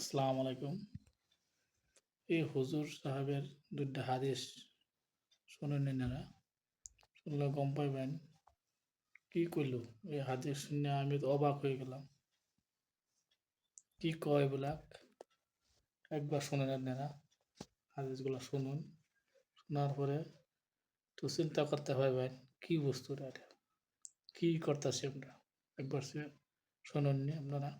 আসসালামু আলাইকুম। এই হুজুর সাহেবের ২ টা হাদিস শুনেন এনারা, শুনলে গম পাইবেন কি কইলো। এই হাদিস শুনে আমি তো অবাক হয়ে গেলাম। কি কয় এগুলা? একবার শুনেন আপনারা, হাদিসগুলা শুনুন। শোনার পরে একটু চিন্তা করতে পারবেন কি বস্তুটা এটা, কি করতাছি আমরা। একবার শুনুন নি আপনারা।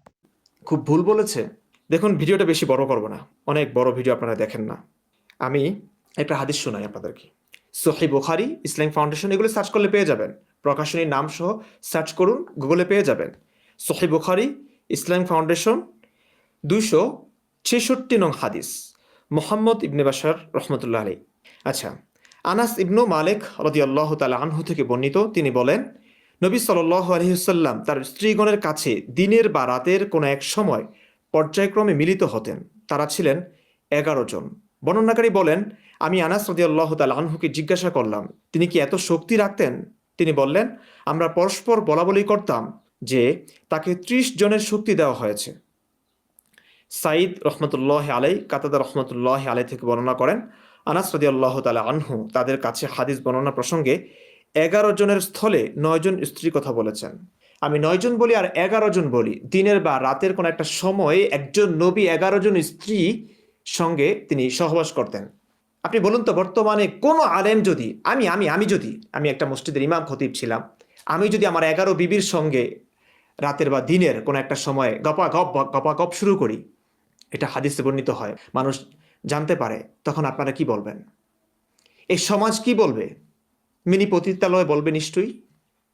খুব ভুল বলেছে। দেখুন, ভিডিওটা বেশি বড় করব না। অনেক বড় ভিডিও আপনারা দেখেন না। আমি একটা হাদিস শোনাই আপনাদেরকে। সহিহ বুখারী, ইসলামিক ফাউন্ডেশন এগুলো সার্চ করলে পেয়ে যাবেন। প্রকাশনীর নাম সহ সার্চ করুন, গুগলে পেয়ে যাবেন। সহিহ বুখারী, ইসলামিক ফাউন্ডেশন ২৬৬ নং হাদিস। মোহাম্মদ ইবনে বাশার রহমতুল্লাহ আলাইহি। আচ্ছা, আনাস ইবনু মালিক রাদিয়াল্লাহু তাআলা আনহু থেকে বর্ণিত, তিনি বলেন, নবী সাল্লাল্লাহু আলাইহি ওয়াসাল্লাম তার স্ত্রীগণের কাছে দিনের বা রাতের কোনো এক সময় পর্যায়ক্রমে মিলিত হতেন। তারা ছিলেন ১১ জন। বর্ণনাকারী বলেন, আমি আনাস রাদিয়াল্লাহু তাআলা আনহুকে জিজ্ঞাসা করলাম, তিনি কি এত শক্তি রাখতেন? তিনি বললেন, আমরা পরস্পর বলাবলি করতাম যে তাকে ৩০ জনের শক্তি দেওয়া হয়েছে। সাঈদ রহমতুল্লাহ আলাই, কাতাদা রহমতুল্লাহ আলাই থেকে বর্ণনা করেন, আনাস রাদিয়াল্লাহু তাআলা আনহু তাদের কাছে হাদিস বর্ণনা প্রসঙ্গে ১১ জনের স্থলে ৯ জন স্ত্রীর কথা বলেছেন। আমি ৯ জন বলি আর ১১ জন বলি, দিনের বা রাতের কোনো একটা সময়ে একজন নবী ১১ জন স্ত্রী সঙ্গে তিনি সহবাস করতেন। আপনি বলুন তো, বর্তমানে কোনো আলেম যদি আমি একটা মসজিদের ইমাম খতিব ছিলাম, আমি যদি আমার ১১ বিবির সঙ্গে রাতের বা দিনের কোনো একটা সময়ে গপাগপ শুরু করি, এটা হাদিসে বর্ণিত হয়, মানুষ জানতে পারে, তখন আপনারা কি বলবেন? এই সমাজ কি বলবে? মিনি পতিতালয় বলবে নিশ্চয়ই।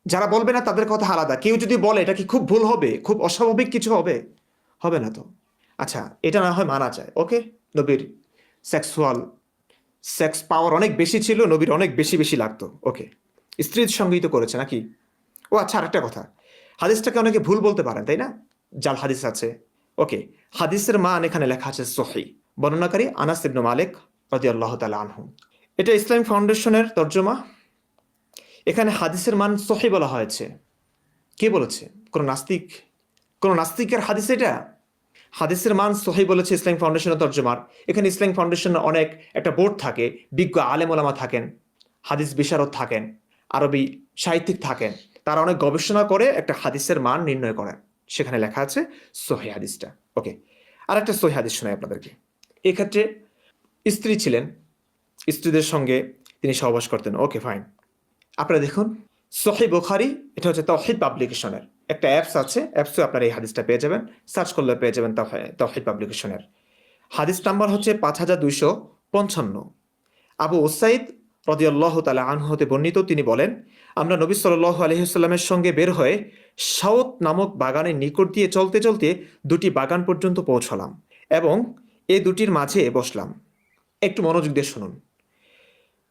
যারা বলবে না তাদের কথা আলাদা। কেউ যদি বলে, এটা কি খুব ভুল হবে, খুব অস্বাভাবিক কিছু হবে? হবে না তো। আচ্ছা, এটা না হয় মানা যায়, ওকে। নবীর সেক্সুয়াল সেক্স পাওয়ার অনেক বেশি ছিল, নবীর অনেক বেশি বেশি লাগতো, ওকে। স্ত্রীর সঙ্গেই তো করেছে নাকি? ও আচ্ছা, আরেকটা কথা, হাদিসটাকে অনেকে ভুল বলতে পারেন, তাই না? জাল হাদিস আছে, ওকে। হাদিসের মান এখানে লেখা আছে সহিহ। বর্ণনাকারী আনাস ইবনে মালিক রাদিয়াল্লাহু তাআলা আনহু। এটা ইসলামিক ফাউন্ডেশনের তর্জমা। এখানে হাদিসের মান সহিহ বলা হয়েছে। কে বলেছে? কোন নাস্তিক? কোন নাস্তিকের হাদিস এটা? হাদিসের মান সহিহ বলেছে ইসলামিক ফাউন্ডেশনের তর্জমার। এখানে ইসলামিক ফাউন্ডেশনের অনেক একটা বোর্ড থাকে, বিজ্ঞ আলেম ওলামা থাকেন, হাদিস বিশারদ থাকেন, আরবি সাহিত্যিক থাকেন। তারা অনেক গবেষণা করে একটা হাদিসের মান নির্ণয় করেন। সেখানে লেখা আছে সহিহ হাদিসটা, ওকে। আর একটা সহিহ হাদিস শোনাই আপনাদেরকে। এক্ষেত্রে স্ত্রী ছিলেন, স্ত্রীদের সঙ্গে তিনি সহবাস করতেন, ওকে ফাইন। আপনারা দেখুন, সহিহ বুখারী, এটা হচ্ছে তাওহীদ পাবলিকেশনের একটা অ্যাপস আছে, অ্যাপসে আপনারা এই হাদিসটা পেয়ে যাবেন, সার্চ করলে পেয়ে যাবেন তাওহীদ পাবলিকেশনের। হাদিস নাম্বার হচ্ছে ৫,২৫৫। আবু উসাইদ রাদিয়াল্লাহু তাআলা আনহু হতে বর্ণিত, তিনি বলেন, আমরা নবী সাল্লাল্লাহু আলাইহি ওয়াসাল্লামের সঙ্গে বের হয়ে শাওত নামক বাগানের নিকট দিয়ে চলতে চলতে দুটি বাগান পর্যন্ত পৌঁছলাম এবং এই দুটির মাঝে বসলাম। একটু মনোযোগ দিয়ে শুনুন।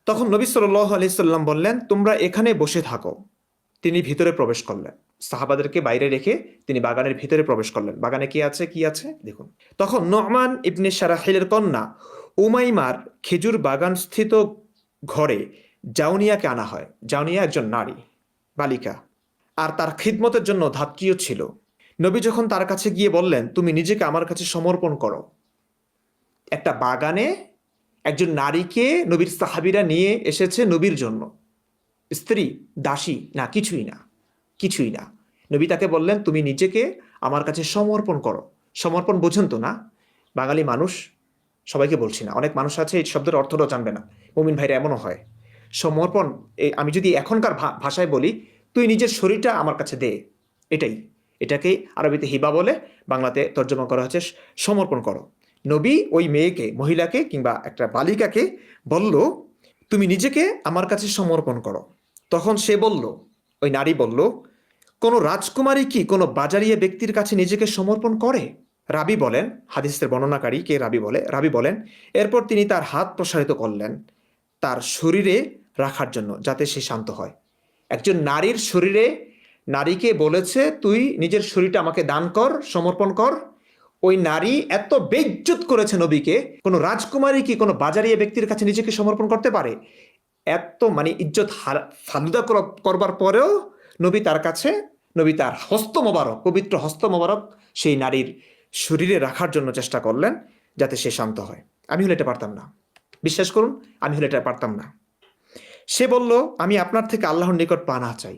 তখন নবী সাল্লাল্লাহু আলাইহি সাল্লাম বললেন, তোমরা এখানে বসে থাকো। তিনি ভিতরে প্রবেশ করলেন, সাহাবাদেরকে বাইরে রেখে তিনি বাগানের ভিতরে প্রবেশ করলেন। বাগানে কি আছে কি আছে দেখুন। তখন নোমান ইবনে সারাহিলের কন্যা উমাইমার খেজুর বাগান স্থিত ঘরে জাউনিয়াকে আনা হয়। জাউনিয়া একজন নারী, বালিকা, আর তার খিদমতের জন্য ধাত্রীয় ছিল। নবী যখন তার কাছে গিয়ে বললেন, তুমি নিজেকে আমার কাছে সমর্পণ করো। একটা বাগানে একজন নারীকে নবীর সাহাবীরা নিয়ে এসেছে নবীর জন্য। স্ত্রী, দাসী না, কিছুই না, কিছুই না। নবী তাকে বললেন, তুমি নিজেকে আমার কাছে সমর্পণ করো। সমর্পণ বোঝেন তো না? বাঙালি মানুষ, সবাইকে বলছি না, অনেক মানুষ আছে এই শব্দের অর্থটাও জানবে না। মুমিন ভাইরা এমনও হয়। সমর্পণ, আমি যদি এখনকার ভাষায় বলি, তুই নিজের শরীরটা আমার কাছে দে, এটাই। এটাকেই আরবিতে হিবা বলে, বাংলাতে তর্জমা করা হচ্ছে সমর্পণ করো। নবী ওই মেয়েকে, মহিলাকে কিংবা একটা বালিকাকে বলল, তুমি নিজেকে আমার কাছে সমর্পণ করো। তখন সে বলল, ওই নারী বলল, কোনো রাজকুমারী কি কোনো বাজারিয়া ব্যক্তির কাছে নিজেকে সমর্পণ করে? রাবি বলেন, হাদিসের বর্ণনাকারী কে রাবি বলেন, এরপর তিনি তার হাত প্রসারিত করলেন তার শরীরে রাখার জন্য, যাতে সে শান্ত হয়। একজন নারীর শরীরে নারীকে বলেছে, তুই নিজের শরীরটা আমাকে দান কর, সমর্পণ কর। ওই নারী এত বেইজ্জত করেছে নবীকে। কোনো রাজকুমারী কি কোনো বাজারিয়া ব্যক্তির কাছে নিজেকে সমর্পণ করতে পারে? এত মানে ইজ্জত ফালুদা করবার পরেও নবী তার কাছে, নবী তার হস্ত মোবারক, পবিত্র হস্ত মোবারক সেই নারীর শরীরে রাখার জন্য চেষ্টা করলেন যাতে সে শান্ত হয়। আমি হলে এটা পারতাম না, বিশ্বাস করুন, আমি হলে এটা পারতাম না। সে বলল, আমি আপনার থেকে আল্লাহর নিকট পানাহ চাই।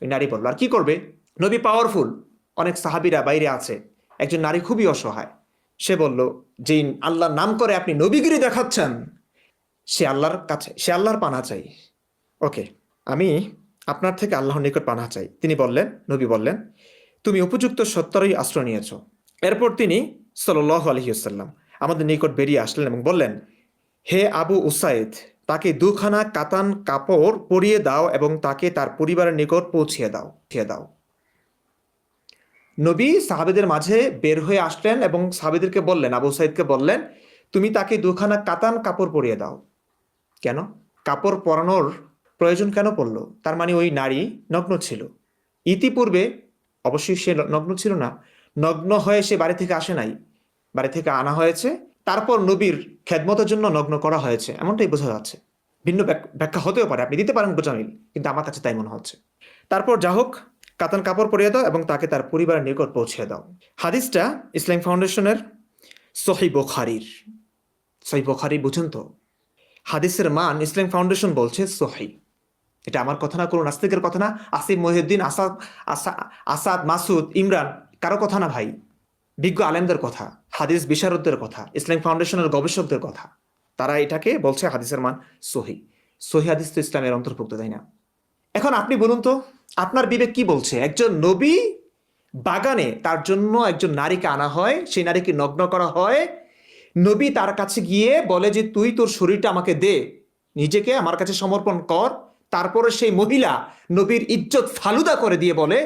ওই নারী বলল, আর কি করবে? নবী পাওয়ারফুল, অনেক সাহাবীরা বাইরে আছে, একজন নারী খুবই অসহায়। সে বলল, যে আল্লাহর নাম করে আপনি নবীগিরি দেখাচ্ছেন, সে আল্লাহর কাছে, সে আল্লাহর পানাহ চাই। ওকে, আমি আপনার থেকে আল্লাহর নিকট পানাহ চাই। তিনি বললেন, নবী বললেন, তুমি উপযুক্ত সত্তরই আশ্রয় নিয়েছ। এরপর তিনি সাল্লাল্লাহু আলাইহি ওয়াসাল্লাম আমাদের নিকট বেরিয়ে আসলেন এবং বললেন, হে আবু উসাইদ, তাকে দুখানা কাতান কাপড় পরিয়ে দাও এবং তাকে তার পরিবারের নিকট পৌঁছিয়ে দাও। নবী সাহাবেদের মাঝে বের হয়ে আসলেন এবং সাহাবেদেরকে বললেন, আবু উসাইদকে বললেন, তুমি তাকে দুখানা কাতান কাপড় পরিয়ে দাও। কেন? কাপড় পরানোর প্রয়োজন কেন পড়লো? তার মানে ওই নারী নগ্ন ছিল। ইতিপূর্বে অবশ্যই সে নগ্ন ছিল না, নগ্ন হয়ে সে বাড়ি থেকে আসে নাই, বাড়ি থেকে আনা হয়েছে, তারপর নবীর খেদমতের জন্য নগ্ন করা হয়েছে, এমনটাই বোঝা যাচ্ছে। ভিন্ন ব্যাখ্যা হতেও পারে, আপনি দিতে পারেন বোঝামিল, কিন্তু আমার কাছে তাই মনে হচ্ছে। তারপর যা হোক, কাতান কাপড় পরিয়ে দাও এবং তাকে তার পরিবারের নিকট পৌঁছে দাও। হাদিসটা ইসলাম ফাউন্ডেশনের সহিহ বুখারী, বুঝুন তো, হাদিসের মান ইসলাম ফাউন্ডেশন বলছে সহিহ। এটা আমার কথা না, কোনো নাস্তিকের কথা না, আসিফ মহিউদ্দিন, আসাদ, মাসুদ, ইমরান, কারো কথা না ভাই, বিজ্ঞ আলেমদের কথা, হাদিস বিশারদদের কথা, ইসলাম ফাউন্ডেশনের গবেষকদের কথা। তারা এটাকে বলছে হাদিসের মান সহিহ। সহিহ হাদিস তো ইসলামের অন্তর্ভুক্ত, তাই না? এখন আপনি বলুন তো, আপনার বিবেক কি বলছে? একজন নবী বাগানে, তার জন্য একজন নারীকে আনা হয়, সেই নারীকে নগ্ন করা হয়, নবী তার কাছে গিয়ে বলে যে তুই তোর শরীরটা আমাকে দে, নিজেকে আমার কাছে সমর্পণ কর। তারপরে সেই মহিলা নবীর ইজ্জত ফালুদা করে দিয়ে বলে,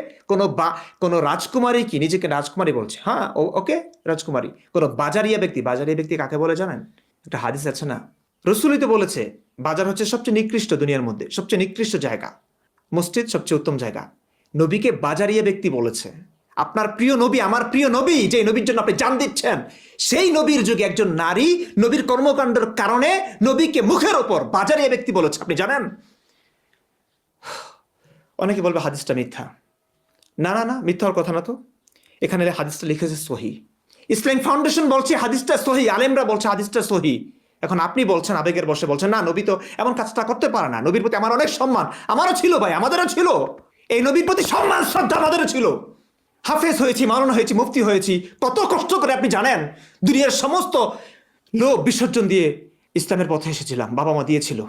কোনো রাজকুমারী কি নিজেকে রাজকুমারী বলছে? হ্যাঁ, ওকে রাজকুমারী। কোনো বাজারিয়া ব্যক্তি কাকে বলে জানেন? একটা হাদিস আছে না, রসুলই তো বলেছে বাজার হচ্ছে সবচেয়ে নিকৃষ্ট, দুনিয়ার মধ্যে সবচেয়ে নিকৃষ্ট জায়গা, মসজিদ সবচেয়ে উত্তম জায়গা। নবীকে বাজারিয়া ব্যক্তি বলেছে। আপনার প্রিয় নবী, আমার প্রিয় নবী, যে নবীর জন্য আপনি জান দিচ্ছেন, সেই নবীর যুগে একজন নারী নবীর কর্মকাণ্ডের কারণে নবীকে মুখের ওপর বাজারিয়া ব্যক্তি বলেছে, আপনি জানেন? অনেকে বলবে হাদিসটা মিথ্যা। না, মিথ্যার কথা না তো, এখানে হাদিসটা লিখেছে সহিহ। ইসলাম ফাউন্ডেশন বলছে হাদিসটা সহিহ, আলেমরা বলছে হাদিসটা সহিহ। এখন আপনি বলছেন, আবেগের বসে বলছেন, না নবী তো এমন কাজটা করতে পারে না, নবীর প্রতি আমার অনেক সম্মান। আমারও ছিল ভাই, আমাদেরও ছিল, এই নবীর প্রতি সম্মান শ্রদ্ধা আমাদেরও ছিল। হাফেজ হয়েছি, মাওলানা হয়েছি, মুফতি হয়েছি, কত কষ্ট করে আপনি জানেন। দুনিয়ার সমস্ত লোভ বিসর্জন দিয়ে ইসলামের পথে এসেছিলাম, বাবা মা দিয়েছিল।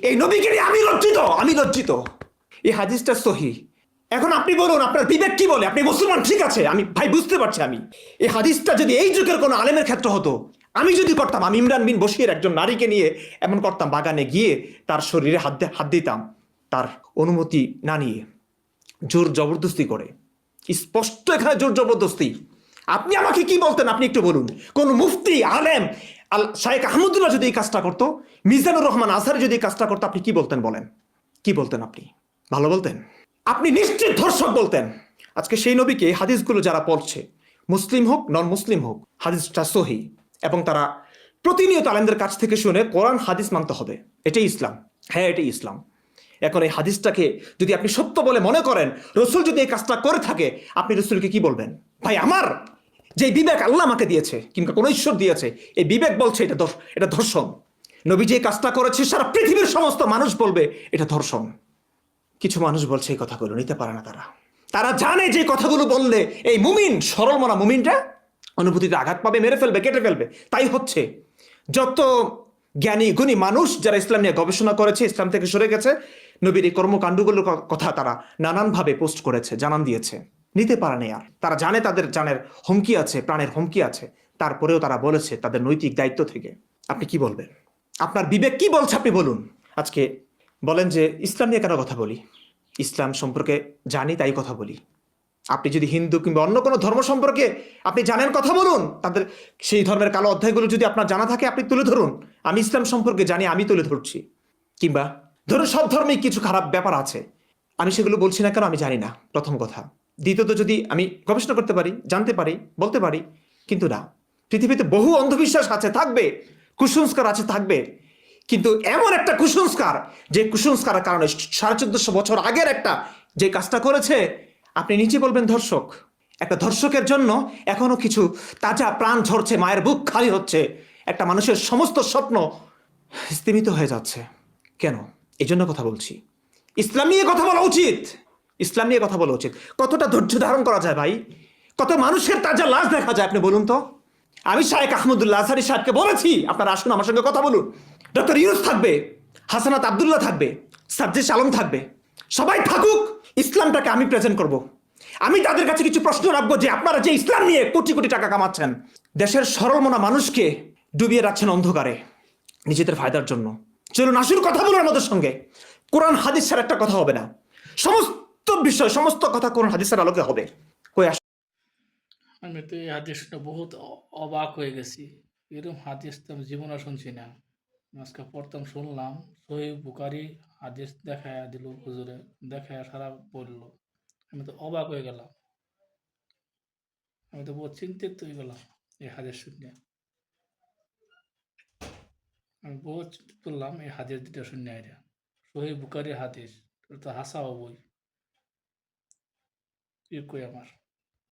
এই নবীকে নিয়ে আমি লজ্জিত। এই হাদিসটা সহিহ। এখন আপনি বলুন, আপনার বিবেক কি বলে? আপনি মুসলমান, ঠিক আছে, আমি ভাই বুঝতে পারছি। আমি এই হাদিসটা যদি এই যুগের কোনো আলেমের ক্ষেত্রে হতো, আমি যদি করতাম, আমি ইমরান বিন বশির একজন নারীকে নিয়ে এমন করতাম, বাগানে গিয়ে তার শরীরে হাত দিতাম, তার অনুমতি না নিয়ে, জোর জবরদস্তি করে। স্পষ্ট এখানে জোর জবরদস্তি। আপনি আমাকে কি বলতেন? আপনি একটু বলুন। কোন মুফতি, আলেম, শাইখ আহমদুল্লাহ যদি এই কাজটা করতো, মিজানুর রহমান আজহারি যদি এই কাজটা করতো, আপনি কি বলতেন? বলেন, কি বলতেন? আপনি ভালো বলতেন? আপনি নিশ্চিত ধর্ষক বলতেন। আজকে সেই নবীকে হাদিসগুলো যারা পড়ছে, মুসলিম হোক নন মুসলিম হোক, হাদিসটা সহিহ, এবং তারা প্রতিনিয়ত আলেমদের কাছ থেকে শুনে কোরআন হাদিস মানতে হবে, এটাই ইসলাম। হ্যাঁ, এটাই ইসলাম। এখন এই হাদিসটাকে যদি আপনি সত্য বলে মনে করেন, রসুল যদি এই কাজটা করে থাকে, আপনি রসুলকে কি বলবেন? ভাই, আমার যে বিবেক আল্লাহ আমাকে দিয়েছে, কিংবা কোনো ঈশ্বর দিয়েছে, এই বিবেক বলছে এটা ধর্ষণ। নবী যে কাজটা করেছে, সারা পৃথিবীর সমস্ত মানুষ বলবে এটা ধর্ষণ। কিছু মানুষ বলছে এই কথাগুলো নিতে পারে না। তারা জানে যে কথাগুলো বললে এই মুমিন, সরল মনা মুমিনটা অনুভূতিতে আঘাত পাবে, মেরে ফেলবে, কেটে ফেলবে। তাই হচ্ছে যত জ্ঞানী গুণী মানুষ যারা ইসলাম নিয়ে গবেষণা করেছে, ইসলাম থেকে সরে গেছে, নবীর এই কর্মকাণ্ডগুলোর কথা তারা নানানভাবে পোস্ট করেছে, জানান দিয়েছে, নিতে পারে না। আর তারা জানে তাদের জানের হুমকি আছে, প্রাণের হুমকি আছে, তারপরেও তারা বলেছে তাদের নৈতিক দায়িত্ব থেকে। আপনি কি বলবেন? আপনার বিবেক কি বলছে? আপনি বলুন। আজকে বলেন যে ইসলাম নিয়ে কেন কথা বলি? ইসলাম সম্পর্কে জানি তাই কথা বলি। আপনি যদি হিন্দু কিংবা অন্য কোনো ধর্ম সম্পর্কে আপনি জানেন, কথা বলুন। তাদের সেই ধর্মের কালো অধ্যায়গুলো যদি আপনার জানা থাকে, আপনি তুলে ধরুন। আমি ইসলাম সম্পর্কে জানি, আমি তুলে ধরছি। কিংবা ধরুন, সব ধর্মেই কিছু খারাপ ব্যাপার আছে, আমি সেগুলো বলছি না কেন? আমি জানি না, প্রথম কথা। দ্বিতীয়ত, যদি আমি গবেষণা করতে পারি, জানতে পারি, বলতে পারি, কিন্তু না, পৃথিবীতে বহু অন্ধবিশ্বাস আছে, থাকবে, কুসংস্কার আছে, থাকবে, কিন্তু এমন একটা কুসংস্কার, যে কুসংস্কারের কারণে 1450 বছর আগের একটা যে কাজটা করেছে, আপনি নিচে বলবেন ধর্ষক। একটা ধর্ষকের জন্য এখনো কিছু তাজা প্রাণ ঝরছে, মায়ের বুক খালি হচ্ছে, একটা মানুষের সমস্ত স্বপ্ন স্তিমিত হয়ে যাচ্ছে। কেন? এই জন্য কথা বলছি, ইসলাম নিয়ে কথা বলা উচিত, ইসলাম নিয়ে কথা বলা উচিত। কতটা ধৈর্য ধারণ করা যায় ভাই? কত মানুষের তাজা লাশ দেখা যায় আপনি বলুন তো। আমি শায়েখ আহমদুল্লাহ আজহারী সাহেবকে বলেছি আপনারা আসুন আমার সঙ্গে কথা বলুন। ডক্টর ইউনুস থাকবে, হাসানাত আব্দুল্লাহ থাকবে, সাজ্জেশ আলম থাকবে, সবাই থাকুক, ইসলামটাকে আমি প্রেজেন্ট করব। আমি তাদের কাছে কিছু প্রশ্ন রাখবো যে আপনারা যে ইসলাম নিয়ে কোটি কোটি টাকা কামাচ্ছেন, দেশের সরল মনা মানুষকে ডুবিয়ে রাখছেন অন্ধকারে নিজেদের ফায়দার জন্য। চলুন আসুন কথা বলুন আমাদের সঙ্গে। কোরআন হাদিস ছাড়া একটা কথা হবে না, সমস্ত বিষয় সমস্ত কথা কোরআন হাদিসের আলোকে হবে। কই আমি তো এই হাদিস শুনে বহুত অবাক হয়ে গেছি। এরকম হাদিস তো আমি জীবনে শুনছি না। আজকে প্রথম শুনলাম। সহিহ বুখারী হাদিস দেখায়া দিল হুজুরে, দেখায়া সারা বললো। আমি তো অবাক হয়ে গেলাম। আমি তো বহুত চিন্তিত হয়ে গেলাম এই হাদিস শুনে। আমি বহুত চিন্তিত করলাম এই হাদিস দুটা শুনে এটা। সহিহ বুখারী হাদিস, এটা তো হাসা বই। কি কই আমার।